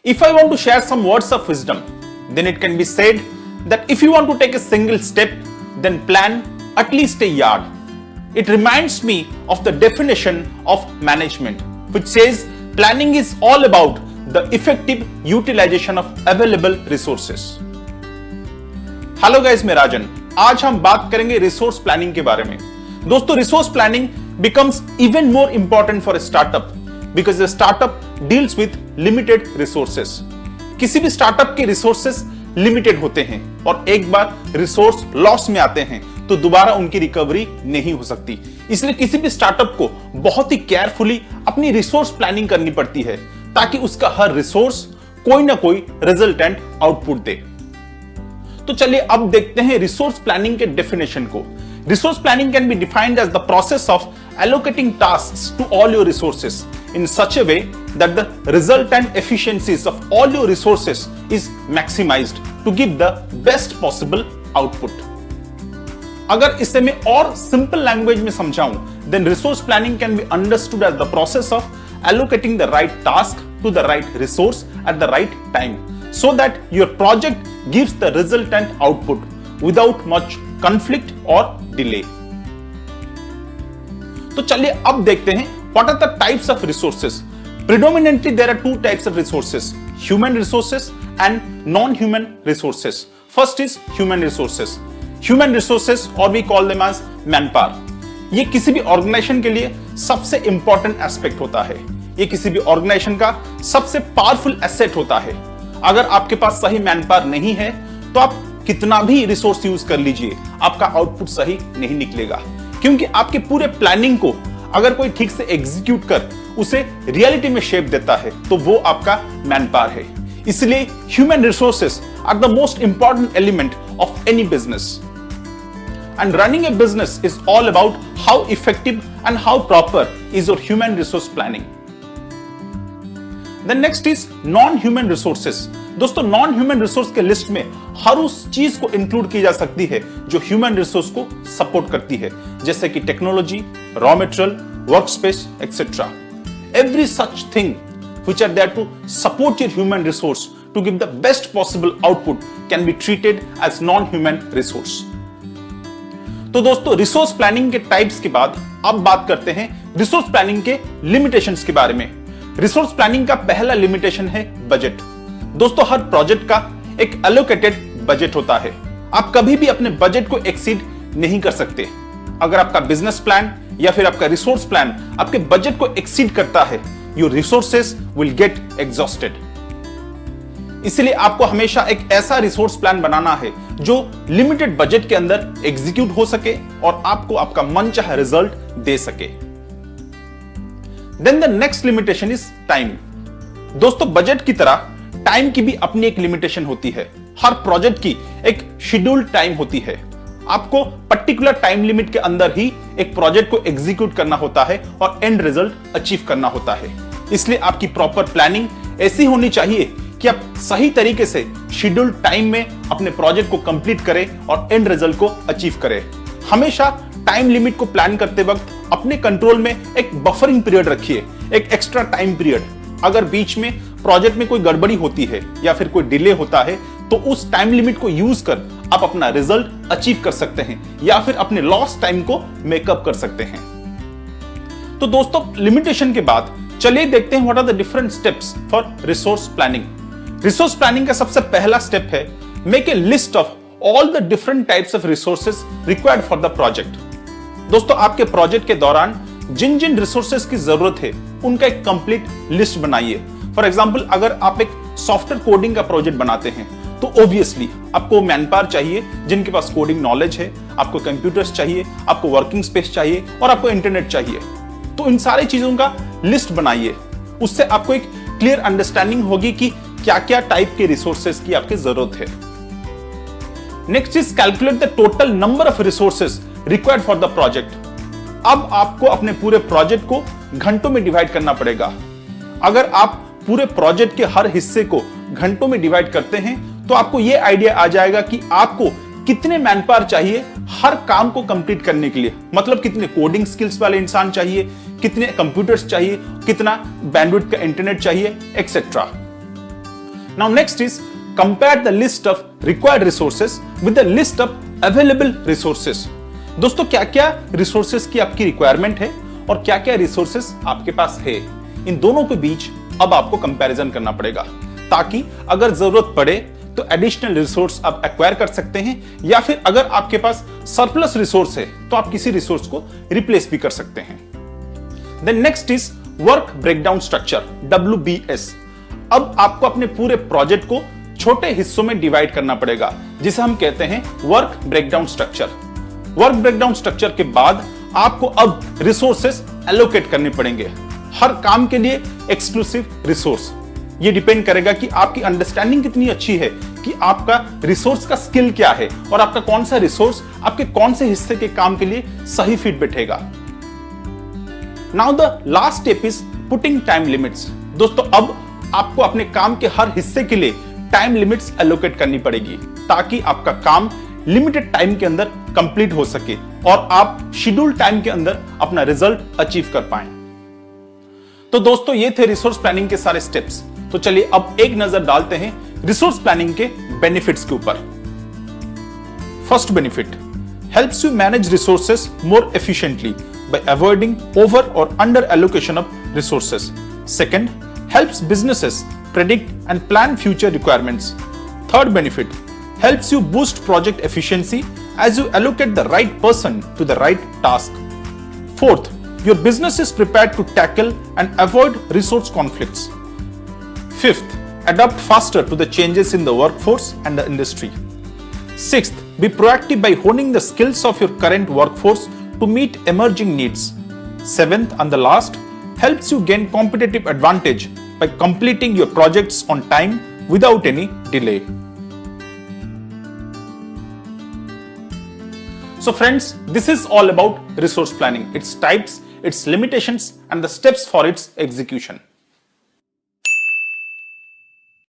If I want to share some words of wisdom, then it can be said that if you want to take a single step, then plan at least a yard. It reminds me of the definition of management, which says planning is all about the effective utilization of available resources. Hello guys, मैं राजन। आज हम बात करेंगे resource planning के बारे में। दोस्तों, resource planning becomes even more important for a startup because the startup deals with limited resources. किसी भी स्टार्टअप के रिसोर्सेस लिमिटेड होते हैं और एक बार रिसोर्स लॉस में आते हैं तो दोबारा उनकी रिकवरी नहीं हो सकती। इसलिए किसी भी स्टार्टअप को बहुत ही केयरफुली अपनी रिसोर्स प्लानिंग करनी पड़ती है ताकि उसका हर रिसोर्स कोई ना कोई रिजल्टेंट आउटपुट दे। तो चलिए अब देखते हैं रिसोर्स प्लानिंग के डेफिनेशन को। Resource planning can be defined as the process of allocating tasks to all your resources in such a way that the resultant efficiencies of all your resources is maximized to give the best possible output. अगर इसे मैं और simple language में समझाऊं, then resource planning can be understood as the process of allocating the right task to the right resource at the right time so that your project gives the resultant output without much conflict or delay. तो चलिए अब देखते हैं what are the types of resources. Predominantly there are two types of resources, human resources and non human resources. First is human resources. Human resources और we call them as manpower. ये किसी भी organisation के लिए सबसे important aspect होता है। ये किसी भी ऑर्गेनाइजेशन का सबसे पावरफुल एसेट होता है। अगर आपके पास सही मैनपावर नहीं है तो आप कितना भी रिसोर्स यूज कर लीजिए, आपका आउटपुट सही नहीं निकलेगा, क्योंकि आपके पूरे प्लानिंग को अगर कोई ठीक से एग्जीक्यूट कर उसे रियलिटी में शेप देता है तो वो आपका मैनपावर है। इसलिए human resources are the most important element of any business and running a business is all about how effective and how proper is your human resource planning. Then next is non human resources. दोस्तों, non human resource के list में हर उस चीज को include की जा सकती है जो ह्यूमन रिसोर्स को सपोर्ट करती है, जैसे कि technology, raw material, work space etcetera. Every such thing which are there to support your human resource to give the best possible output can be treated as non human resource. तो दोस्तों, resource planning के types के बाद अब बात करते हैं resource planning के लिमिटेशंस के बारे में। रिसोर्स प्लानिंग का पहला लिमिटेशन है बजट। दोस्तों, हर प्रोजेक्ट का एक एलोकेटेड बजट होता है। आप कभी भी अपने बजट को एक्सीड नहीं कर सकते। अगर आपका बिजनेस प्लान या फिर आपका रिसोर्स प्लान आपके बजट को एक्सीड करता है, your resources will get exhausted. इसलिए आपको हमेशा एक ऐसा रिसोर्स प्लान बनाना है जो लिमिटेड बजट के अंदर एग्जीक्यूट हो सके और आपको आपका मनचाहा रिजल्ट दे सके। Then the next limitation is time. दोस्तों, बजट की तरह टाइम की भी अपनी एक लिमिटेशन होती है। हर प्रोजेक्ट की एक शेड्यूल्ड टाइम होती है। आपको पर्टिकुलर टाइम लिमिट के अंदर ही एक प्रोजेक्ट को एग्जीक्यूट करना होता है और एंड रिजल्ट अचीव करना होता है। इसलिए आपकी प्रॉपर प्लानिंग ऐसी होनी चाहिए कि आप सही तरीके से शेड्यूल्ड टाइम में अपने प्रोजेक्ट को कंप्लीट करें और एंड रिजल्ट को अचीव करें। हमेशा टाइम लिमिट को प्लान करते वक्त अपने कंट्रोल में एक बफरिंग पीरियड रखिए, एक एक्स्ट्रा टाइम पीरियड। अगर बीच में प्रोजेक्ट में कोई गड़बड़ी होती है या फिर कोई डिले होता है तो उस टाइम लिमिट को यूज कर आप अपना रिजल्ट अचीव कर सकते हैं या फिर अपने लॉस्ट टाइम को मेकअप कर सकते हैं। तो दोस्तों, लिमिटेशन के बाद चलिए देखते हैं what are the different steps for resource planning. Resource planning का सबसे पहला स्टेप है make a list of all the different types of resources required for the project. दोस्तों, आपके प्रोजेक्ट के दौरान जिन जिन रिसोर्सेज की जरूरत है उनका एक कंप्लीट लिस्ट बनाइए। फॉर एग्जांपल, अगर आप एक सॉफ्टवेयर कोडिंग का प्रोजेक्ट बनाते हैं तो ऑब्वियसली आपको मैनपावर चाहिए जिनके पास कोडिंग नॉलेज है, आपको कंप्यूटर्स चाहिए, आपको वर्किंग स्पेस चाहिए और आपको इंटरनेट चाहिए। तो इन सारी चीजों का लिस्ट बनाइए। उससे आपको एक क्लियर अंडरस्टैंडिंग होगी कि क्या क्या टाइप के रिसोर्सेज की आपकी जरूरत है। Next is calculate the total number of resources required for the project. अब आपको अपने पूरे प्रोजेक्ट को घंटों में डिवाइड करना पड़ेगा। अगर आप पूरे प्रोजेक्ट के हर हिस्से को घंटों में डिवाइड करते हैं तो आपको यह आइडिया आ जाएगा कि आपको कितने मैनपावर चाहिए हर काम को कंप्लीट करने के लिए। मतलब कितने कोडिंग स्किल्स वाले इंसान चाहिए, कितने कंप्यूटर्स चाहिए, कितना बैंडविड्थ का इंटरनेट चाहिए, etcetera. Now next is compare the list of required resources with the list of available resources. दोस्तों क्या क्या रिसोर्सेस की आपकी रिक्वायरमेंट है और क्या क्या रिसोर्सेस आपके पास है, इन दोनों के बीच अब आपको कंपैरिजन करना पड़ेगा, ताकि अगर जरूरत पड़े तो एडिशनल रिसोर्स आप एक्वायर कर सकते हैं, या फिर अगर आपके पास सरप्लस रिसोर्स है तो आप किसी रिसोर्स को रिप्लेस भी कर सकते हैं। Then next is work breakdown structure, WBS। अब आपको अपने पूरे प्रोजेक्ट को छोटे हिस्सों में डिवाइड करना पड़ेगा, जिसे हम कहते हैं work breakdown structure. Work breakdown structure के बाद आपको अब रिसोर्सेस एलोकेट करने पड़ेंगे, हर काम के लिए एक्सक्लूसिव रिसोर्स। ये डिपेंड करेगा कि आपकी अंडरस्टैंडिंग कितनी अच्छी है कि आपका रिसोर्स का स्किल क्या है और आपका कौन सा रिसोर्स आपके कौन से हिस्से के काम के लिए सही फिट बैठेगा। Now the last step is putting time limits. दोस्तों अब आपको अपने काम के हर हिस्से के लिए टाइम लिमिट्स एलोकेट करनी पड़ेगी, ताकि आपका काम लिमिटेड टाइम के अंदर कंप्लीट हो सके और आप शेड्यूल टाइम के अंदर अपना रिजल्ट अचीव कर पाएं। तो दोस्तों ये थे रिसोर्स प्लानिंग के सारे स्टेप्स। तो चलिए अब एक नजर डालते हैं रिसोर्स प्लानिंग के बेनिफिट्स के ऊपर। First benefit, helps you manage resources more efficiently by avoiding over और under allocation of resources. Second, helps businesses predict and plan future requirements. Third benefit, helps you boost project efficiency as you allocate the right person to the right task. Fourth, your business is prepared to tackle and avoid resource conflicts. Fifth, adapt faster to the changes in the workforce and the industry. Sixth, be proactive by honing the skills of your current workforce to meet emerging needs. Seventh and the last, helps you gain competitive advantage by completing your projects on time without any delay. So friends, this is all about resource planning, its types, its limitations, and the steps for its execution.